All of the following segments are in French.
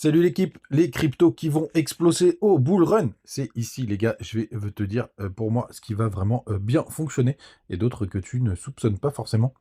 Salut l'équipe, les cryptos qui vont exploser au bull run. C'est ici les gars, je vais te dire pour moi ce qui va vraiment bien fonctionner et d'autres que tu ne soupçonnes pas forcément.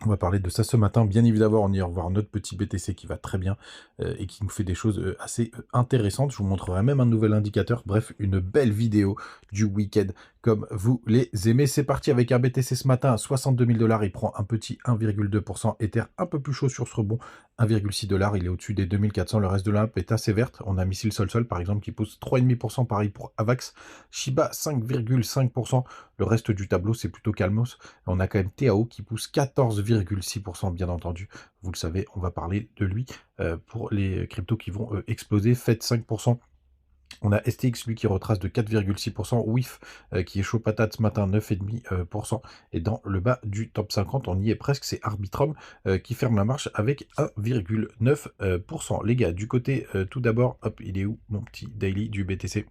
On va parler de ça ce matin. Bien évidemment, on ira voir notre petit BTC qui va très bien et qui nous fait des choses assez intéressantes. Je vous montrerai même un nouvel indicateur. Bref, une belle vidéo du week-end comme vous les aimez. C'est parti avec un BTC ce matin à 62 000 $. Il prend un petit 1,2%. Ether un peu plus chaud sur ce rebond, 1,6 $. Il est au-dessus des 2400. Le reste de l'app est assez verte. On a Missile Sol par exemple qui pousse 3,5%. Pareil pour Avax. Shiba 5,5%. Le reste du tableau, c'est plutôt calmos. On a quand même TAO qui pousse 14,6% bien entendu. Vous le savez, on va parler de lui pour les cryptos qui vont exploser. Faites 5%. On a STX, lui, qui retrace de 4,6%. WIF, qui est chaud patate ce matin, 9,5%. Et dans le bas du top 50, on y est presque. C'est Arbitrum qui ferme la marche avec 1,9%. Les gars, du côté, tout d'abord, hop, il est où mon petit daily du BTC?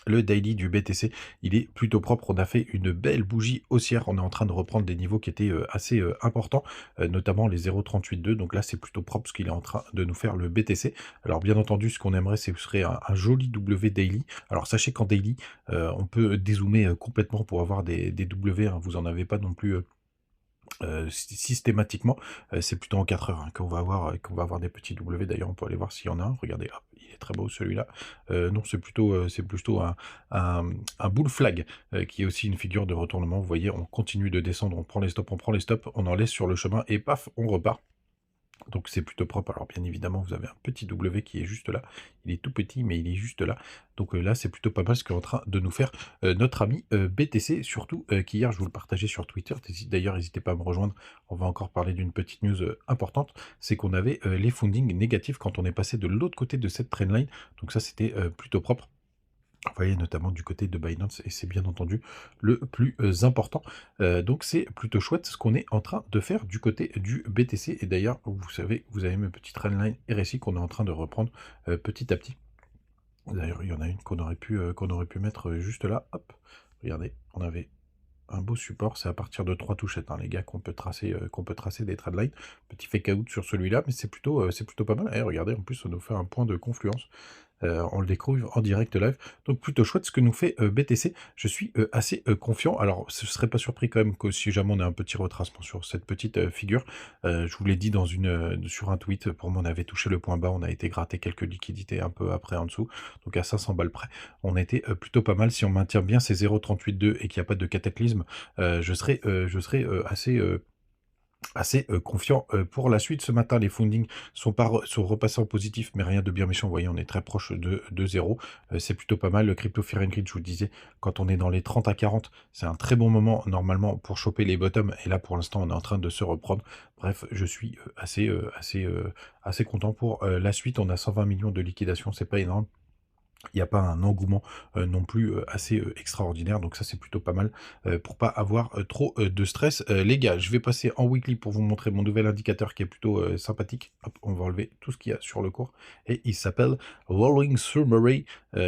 Le daily du BTC, il est plutôt propre. On a fait une belle bougie haussière. On est en train de reprendre des niveaux qui étaient assez importants, notamment les 0,38,2. Donc là, c'est plutôt propre ce qu'il est en train de nous faire le BTC. Alors bien entendu, ce qu'on aimerait, c'est ce serait un joli W daily. Alors sachez qu'en daily, on peut dézoomer complètement pour avoir des W. Hein. Vous en avez pas non plus. Systématiquement, c'est plutôt en 4 heures hein, qu'on va avoir des petits W. D'ailleurs, on peut aller voir s'il y en a un. Regardez, hop, il est très beau celui-là. Non, c'est plutôt un bull flag qui est aussi une figure de retournement. Vous voyez, on continue de descendre, on prend les stops, on en laisse sur le chemin et paf, on repart. Donc c'est plutôt propre. Alors bien évidemment, vous avez un petit W qui est juste là. Il est tout petit, mais il est juste là. Donc là, c'est plutôt pas mal ce qu'est en train de nous faire notre ami BTC, surtout qu'hier, je vous le partageais sur Twitter. D'ailleurs, n'hésitez pas à me rejoindre. On va encore parler d'une petite news importante. C'est qu'on avait les fundings négatifs quand on est passé de l'autre côté de cette trendline. Donc ça, c'était plutôt propre. Vous voyez, notamment du côté de Binance, et c'est bien entendu le plus important. Donc c'est plutôt chouette ce qu'on est en train de faire du côté du BTC. Et d'ailleurs, vous savez, vous avez mes petites trendline RSI qu'on est en train de reprendre petit à petit. D'ailleurs, il y en a une qu'on aurait pu mettre juste là. Hop, regardez, on avait un beau support, c'est à partir de 3 touchettes, hein, les gars, qu'on peut tracer des trendlines. Petit fake out sur celui-là, mais c'est plutôt pas mal. Et regardez, en plus, ça nous fait un point de confluence. On le découvre en direct live. Donc plutôt chouette ce que nous fait BTC. Je suis assez confiant. Alors, ce serait pas surpris quand même que si jamais on a un petit retracement sur cette petite figure. Je vous l'ai dit sur un tweet, pour moi on avait touché le point bas, on a été gratter quelques liquidités un peu après en dessous. Donc à 500 balles près, on était plutôt pas mal. Si on maintient bien ces 0,38,2 et qu'il n'y a pas de cataclysme, je serais assez confiant pour la suite. Ce matin, les fundings sont repassés en positif, mais rien de bien méchant. Vous voyez, on est très proche de 0. C'est plutôt pas mal. Le crypto Fear and Greed, je vous le disais, quand on est dans les 30 à 40, c'est un très bon moment normalement pour choper les bottoms. Et là, pour l'instant, on est en train de se reprendre. Bref, je suis assez content pour la suite. On a 120 millions de liquidation, c'est pas énorme. Il n'y a pas un engouement non plus assez extraordinaire, donc ça c'est plutôt pas mal pour pas avoir trop de stress. Les gars, je vais passer en weekly pour vous montrer mon nouvel indicateur qui est plutôt sympathique. Hop, on va enlever tout ce qu'il y a sur le cours et il s'appelle Rolling Summary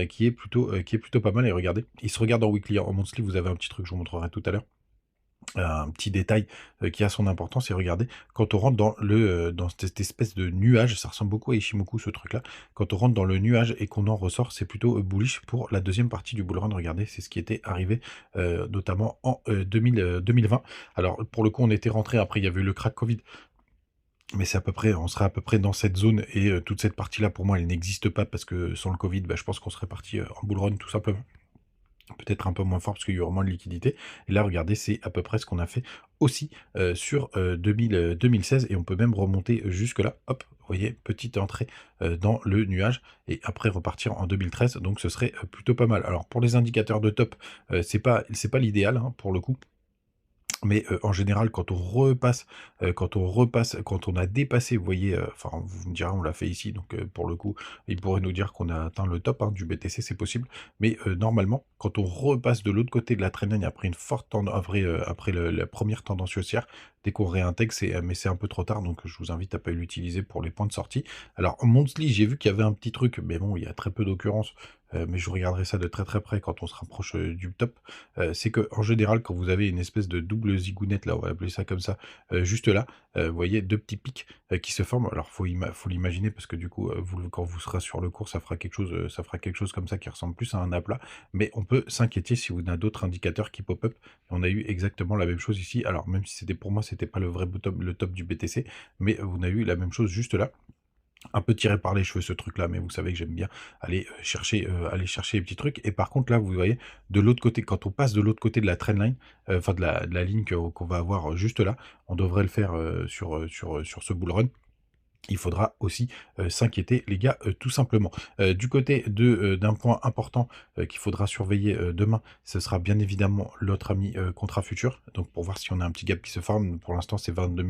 qui est plutôt pas mal. Et regardez, il se regarde en weekly. En monthly, vous avez un petit truc, je vous montrerai tout à l'heure. Un petit détail qui a son importance, et regardez, quand on rentre dans cette espèce de nuage, ça ressemble beaucoup à Ishimoku ce truc là, quand on rentre dans le nuage et qu'on en ressort, c'est plutôt bullish pour la deuxième partie du bull run. Regardez, c'est ce qui était arrivé notamment en 2020. Alors pour le coup, on était rentré, après il y avait eu le crack Covid, mais c'est à peu près, on serait à peu près dans cette zone, et toute cette partie là pour moi elle n'existe pas, parce que sans le Covid, je pense qu'on serait parti en bull run tout simplement. Peut-être un peu moins fort parce qu'il y aura moins de liquidité. Et là, regardez, c'est à peu près ce qu'on a fait aussi sur 2016. Et on peut même remonter jusque-là. Hop, vous voyez, petite entrée dans le nuage. Et après repartir en 2013. Donc ce serait plutôt pas mal. Alors pour les indicateurs de top, c'est pas l'idéal hein, pour le coup. Mais en général, quand on a dépassé, vous voyez, enfin, vous me direz, on l'a fait ici, donc pour le coup, il pourrait nous dire qu'on a atteint le top hein, du BTC, c'est possible. Mais normalement, quand on repasse de l'autre côté de la trendline après une forte après la première tendance haussière, dès qu'on réintègre, mais c'est un peu trop tard, donc je vous invite à pas l'utiliser pour les points de sortie. Alors, en monthly, j'ai vu qu'il y avait un petit truc, mais bon, il y a très peu d'occurrences, mais je regarderai ça de très très près quand on se rapproche du top. C'est que en général, quand vous avez une espèce de double zigounette, là, on va appeler ça comme ça, juste là, vous voyez deux petits pics qui se forment. Alors, faut l'imaginer parce que du coup, quand vous serez sur le cours, ça fera quelque chose comme ça qui ressemble plus à un aplat. Mais on peut s'inquiéter si on a d'autres indicateurs qui pop-up. On a eu exactement la même chose ici. Alors, même si c'était pour moi, c'était pas le vrai top, le top du BTC, mais on a eu la même chose juste là. Un peu tiré par les cheveux ce truc-là, mais vous savez que j'aime bien aller chercher les petits trucs. Et par contre là, vous voyez, de l'autre côté, quand on passe de l'autre côté de la trendline, enfin de la ligne qu'on va avoir juste là, on devrait le faire sur ce bull run. Il faudra aussi s'inquiéter, les gars, tout simplement. Du côté d'un point important qu'il faudra surveiller demain, ce sera bien évidemment l'autre ami contrat futur. Donc pour voir si on a un petit gap qui se forme. Pour l'instant, c'est 22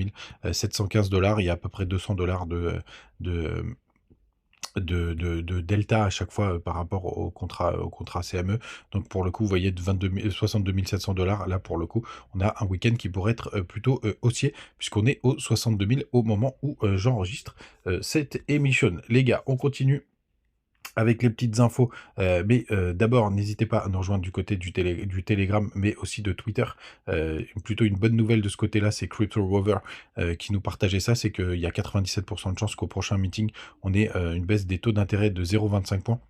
715 $. Il y a à peu près 200 $ de, de delta à chaque fois par rapport au contrat CME. Donc pour le coup, vous voyez, de 62 700 $, là pour le coup, on a un week-end qui pourrait être plutôt haussier, puisqu'on est aux 62 000 au moment où j'enregistre cette émission. Les gars, on continue avec les petites infos, mais d'abord, n'hésitez pas à nous rejoindre du côté du Telegram, mais aussi de Twitter. Plutôt une bonne nouvelle de ce côté-là, c'est Crypto Rover qui nous partageait ça, c'est qu'il y a 97% de chances qu'au prochain meeting, on ait une baisse des taux d'intérêt de 0,25 points.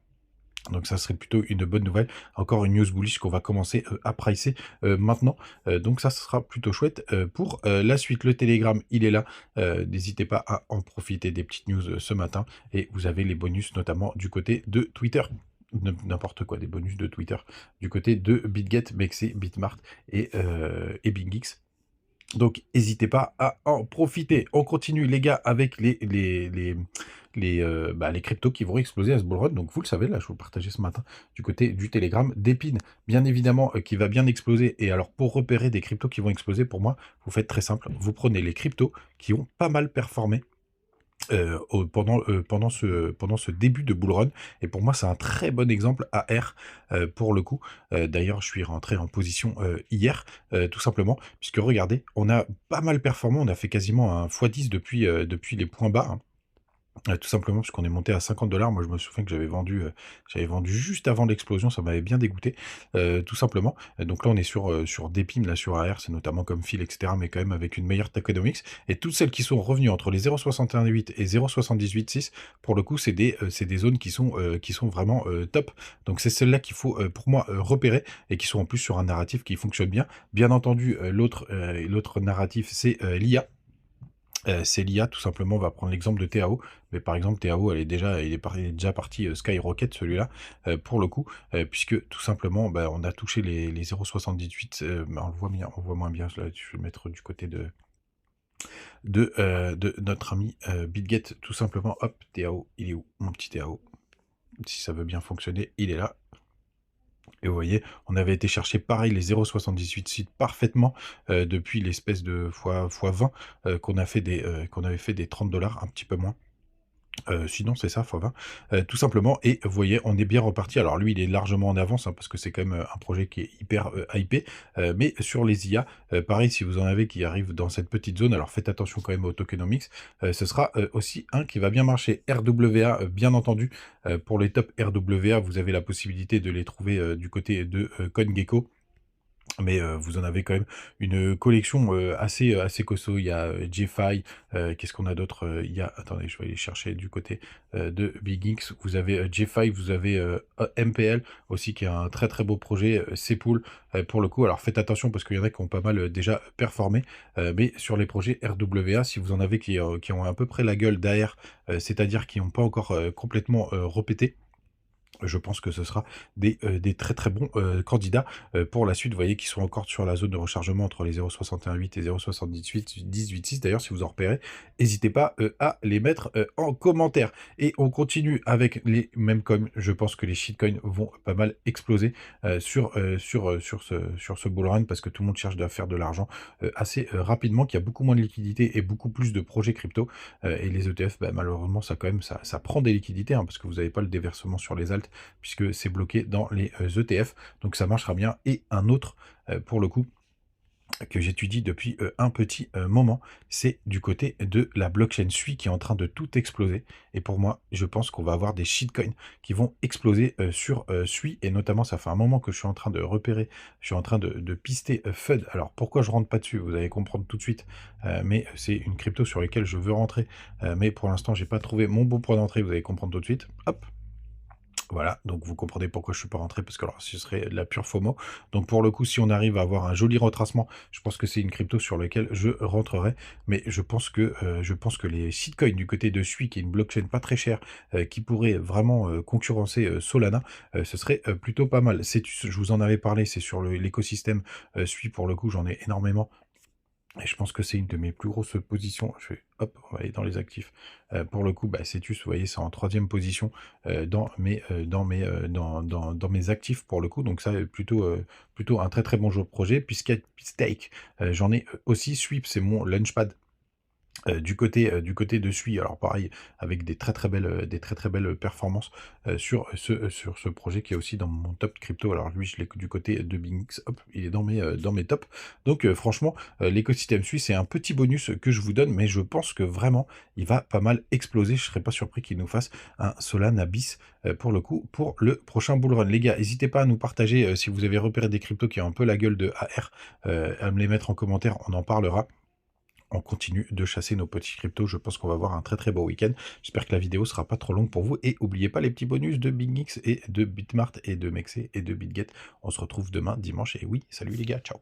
Donc ça serait plutôt une bonne nouvelle. Encore une news bullish qu'on va commencer à pricer maintenant. Donc ça sera plutôt chouette. Pour la suite, le Telegram, il est là. N'hésitez pas à en profiter des petites news ce matin. Et vous avez les bonus notamment du côté de Twitter. N'importe quoi, des bonus de Twitter. Du côté de BitGet, Mexi, Bitmart et BingX. Donc, n'hésitez pas à en profiter. On continue, les gars, avec les cryptos qui vont exploser à ce bull run. Donc, vous le savez, là, je vous le partageais ce matin du côté du Telegram. Dépine, bien évidemment, qui va bien exploser. Et alors, pour repérer des cryptos qui vont exploser, pour moi, vous faites très simple. Vous prenez les cryptos qui ont pas mal performé pendant ce début de bull run. Et pour moi, c'est un très bon exemple AR pour le coup. D'ailleurs, je suis rentré en position hier, tout simplement, puisque regardez, on a pas mal performé, on a fait quasiment un x10 depuis les points bas, hein. Tout simplement parce qu'on est monté à 50 $. Moi, je me souviens que j'avais vendu juste avant l'explosion, ça m'avait bien dégoûté, tout simplement. Donc là, on est sur des pins, là, sur AR, c'est notamment comme fil, et cetera, mais quand même avec une meilleure tokenomics. Et toutes celles qui sont revenues entre les 0,618 et 0,786, pour le coup, c'est des zones qui sont vraiment top. Donc c'est celles-là qu'il faut, pour moi, repérer et qui sont en plus sur un narratif qui fonctionne bien. Bien entendu, l'autre narratif, c'est l'IA. C'est l'IA, tout simplement. On va prendre l'exemple de TAO, mais par exemple TAO, il est déjà parti skyrocket, celui-là, pour le coup, puisque tout simplement, bah, on a touché les 0,78, bah, on le voit moins bien, là, je vais le mettre du côté de notre ami BitGet, tout simplement. Hop, TAO, il est où, mon petit TAO? Si ça veut bien fonctionner, il est là. Et vous voyez, on avait été chercher pareil les 0,78 sites parfaitement depuis l'espèce de x20 qu'on avait fait des 30 $, un petit peu moins. Sinon, c'est ça, x20, tout simplement. Et vous voyez, on est bien reparti. Alors lui, il est largement en avance, hein, parce que c'est quand même un projet qui est hyper hypé. Mais sur les IA, pareil, si vous en avez qui arrivent dans cette petite zone, alors faites attention quand même au tokenomics. Ce sera aussi un qui va bien marcher. RWA, bien entendu, pour les top RWA, vous avez la possibilité de les trouver du côté de CoinGecko. Mais vous en avez quand même une collection assez costaud. Il y a JFI, qu'est-ce qu'on a d'autre? Il y a, attendez, je vais aller chercher du côté de BigX. Vous avez JFI, vous avez MPL aussi, qui est un très très beau projet, Cpool pour le coup. Alors faites attention parce qu'il y en a qui ont pas mal déjà performé, mais sur les projets RWA, si vous en avez qui ont à peu près la gueule d'AR, c'est-à-dire qui n'ont pas encore complètement repété, je pense que ce sera des très très bons candidats pour la suite. Vous voyez qu'ils sont encore sur la zone de rechargement entre les 0,618 et 0,78 d'ailleurs, si vous en repérez, n'hésitez pas à les mettre en commentaire. Et on continue avec les mêmes coins. Je pense que les shitcoins vont pas mal exploser sur ce bull run, parce que tout le monde cherche à faire de l'argent assez rapidement, qu'il y a beaucoup moins de liquidités et beaucoup plus de projets crypto. Et les ETF, bah, malheureusement, ça prend des liquidités, hein, parce que vous n'avez pas le déversement sur les alts Volt, puisque c'est bloqué dans les ETF, donc ça marchera bien. Et un autre, pour le coup, que j'étudie depuis un petit moment, c'est du côté de la blockchain SUI qui est en train de tout exploser. Et pour moi, je pense qu'on va avoir des shitcoins qui vont exploser sur SUI. Et notamment, ça fait un moment que je suis en train de repérer, je suis en train de pister FUD. Alors pourquoi je rentre pas dessus? Vous allez comprendre tout de suite. Mais c'est une crypto sur laquelle je veux rentrer. Mais pour l'instant, j'ai pas trouvé mon bon point d'entrée. Vous allez comprendre tout de suite. Hop. Voilà, donc vous comprenez pourquoi je suis pas rentré, parce que alors ce serait de la pure FOMO. Donc pour le coup, si on arrive à avoir un joli retracement, je pense que c'est une crypto sur laquelle je rentrerai. Mais je pense que les shitcoins du côté de SUI, qui est une blockchain pas très chère, qui pourrait vraiment concurrencer Solana, ce serait plutôt pas mal. Je vous en avais parlé, c'est sur l'écosystème SUI, pour le coup, j'en ai énormément. Et je pense que c'est une de mes plus grosses positions. Hop, on va aller dans les actifs. Pour le coup, bah, Cetus, vous voyez, c'est en troisième position dans mes actifs pour le coup. Donc ça, plutôt un très très bon jeu de projet. Stake, j'en ai aussi. Sweep, c'est mon launchpad. Du côté de SUI, alors pareil, avec des très très belles performances sur ce projet qui est aussi dans mon top crypto. Alors lui, je l'ai du côté de BingX, hop, il est dans mes tops. Donc franchement, l'écosystème SUI, c'est un petit bonus que je vous donne, mais je pense que vraiment, il va pas mal exploser. Je serais pas surpris qu'il nous fasse un Solana bis pour le coup, pour le prochain bull run. Les gars, n'hésitez pas à nous partager si vous avez repéré des cryptos qui ont un peu la gueule de AR, à me les mettre en commentaire, on en parlera. On continue de chasser nos petits cryptos. Je pense qu'on va avoir un très très beau week-end. J'espère que la vidéo sera pas trop longue pour vous. Et n'oubliez pas les petits bonus de BingX et de Bitmart et de Mexé et de BitGet. On se retrouve demain, dimanche. Et oui, salut les gars, ciao.